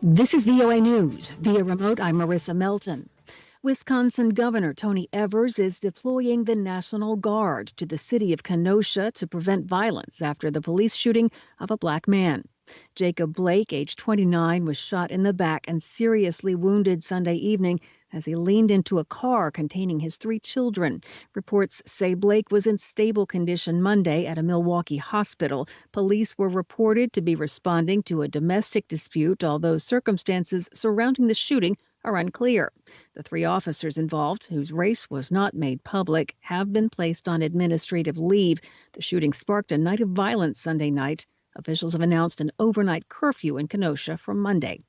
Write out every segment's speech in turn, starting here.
This is VOA News. Via remote, I'm Marissa Melton. Wisconsin Governor Tony Evers is deploying the National Guard to the city of Kenosha to prevent violence after the police shooting of a black man. Jacob Blake, age 29, was shot in the back and seriously wounded Sunday evening as he leaned into a car containing his 3 children. Reports say Blake was in stable condition Monday at a Milwaukee hospital. Police were reported to be responding to a domestic dispute, although circumstances surrounding the shooting are unclear. The 3 officers involved, whose race was not made public, have been placed on administrative leave. The shooting sparked a night of violence Sunday night. Officials have announced an overnight curfew in Kenosha from Monday.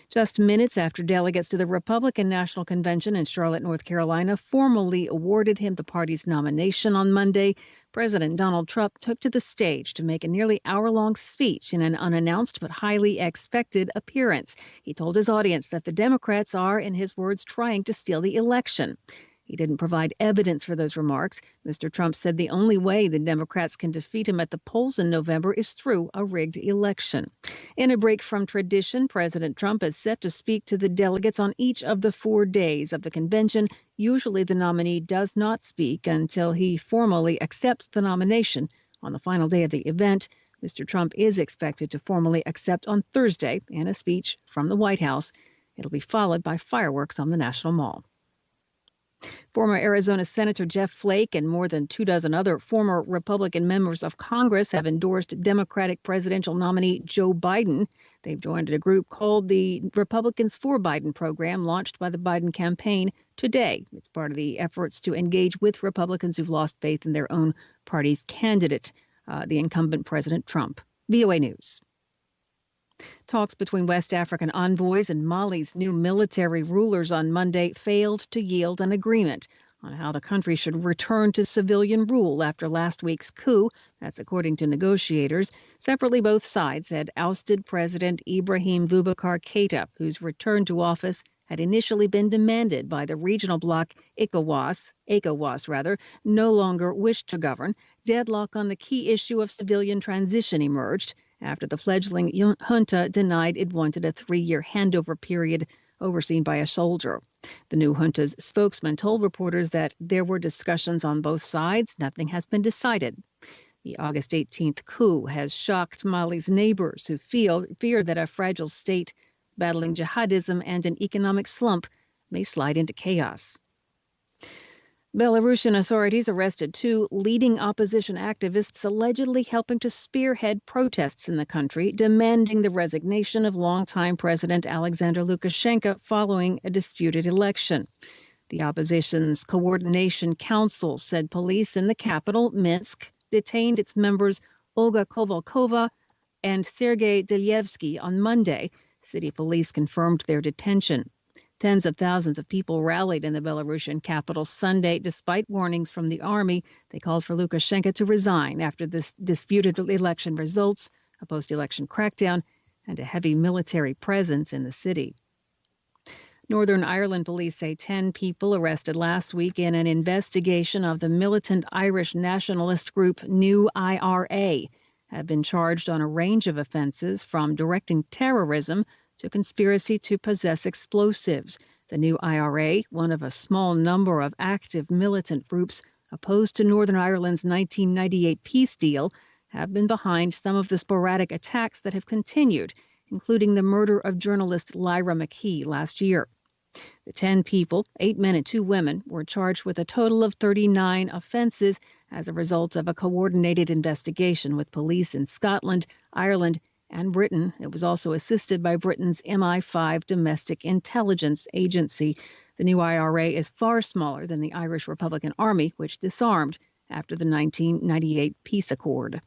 Just minutes after delegates to the Republican National Convention in Charlotte, North Carolina, formally awarded him the party's nomination on Monday, President Donald Trump took to the stage to make a nearly hour-long speech in an unannounced but highly expected appearance. He told his audience that the Democrats are, in his words, trying to steal the election. He didn't provide evidence for those remarks. Mr. Trump said the only way the Democrats can defeat him at the polls in November is through a rigged election. In a break from tradition, President Trump is set to speak to the delegates on each of the 4 days of the convention. Usually the nominee does not speak until he formally accepts the nomination on the final day of the event. Mr. Trump is expected to formally accept on Thursday in a speech from the White House. It'll be followed by fireworks on the National Mall. Former Arizona Senator Jeff Flake and more than 24 other former Republican members of Congress have endorsed Democratic presidential nominee Joe Biden. They've joined a group called the Republicans for Biden program, launched by the Biden campaign today. It's part of the efforts to engage with Republicans who've lost faith in their own party's candidate, the incumbent President Trump. VOA News. Talks between West African envoys and Mali's new military rulers on Monday failed to yield an agreement on how the country should return to civilian rule after last week's coup. That's according to negotiators. Separately, both sides had ousted President Ibrahim Boubacar Keïta, whose return to office had initially been demanded by the regional bloc ECOWAS, no longer wished to govern. Deadlock on the key issue of civilian transition emerged after the fledgling junta denied it wanted a 3-year handover period overseen by a soldier. The new junta's spokesman told reporters that there were discussions on both sides. Nothing has been decided. The August 18th coup has shocked Mali's neighbors who fear that a fragile state battling jihadism and an economic slump may slide into chaos. Belarusian authorities arrested 2 leading opposition activists allegedly helping to spearhead protests in the country, demanding the resignation of longtime President Alexander Lukashenko following a disputed election. The opposition's Coordination Council said police in the capital, Minsk, detained its members Olga Kovalkova and Sergei Delyevsky on Monday. City police confirmed their detention. Tens of thousands of people rallied in the Belarusian capital Sunday, despite warnings from the army. They called for Lukashenko to resign after this disputed election results, a post-election crackdown, and a heavy military presence in the city. Northern Ireland police say 10 people arrested last week in an investigation of the militant Irish nationalist group New IRA have been charged on a range of offenses, from directing terrorism to conspiracy to possess explosives. The New IRA, one of a small number of active militant groups opposed to Northern Ireland's 1998 peace deal, have been behind some of the sporadic attacks that have continued, including the murder of journalist Lyra McKee last year. The 10 people, 8 men and 2 women, were charged with a total of 39 offenses as a result of a coordinated investigation with police in Scotland, Ireland, and Britain. It was also assisted by Britain's MI5 domestic intelligence agency. The New IRA is far smaller than the Irish Republican Army, which disarmed after the 1998 peace accord.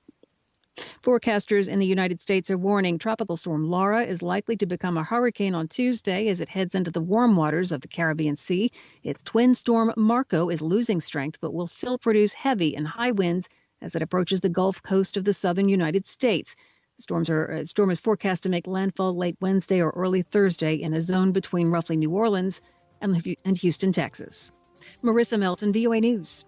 Forecasters in the United States are warning Tropical Storm Laura is likely to become a hurricane on Tuesday as it heads into the warm waters of the Caribbean Sea. Its twin storm Marco is losing strength but will still produce heavy and high winds as it approaches the Gulf Coast of the southern United States. The storm is forecast to make landfall late Wednesday or early Thursday in a zone between roughly New Orleans and Houston, Texas. Marissa Melton, VOA News.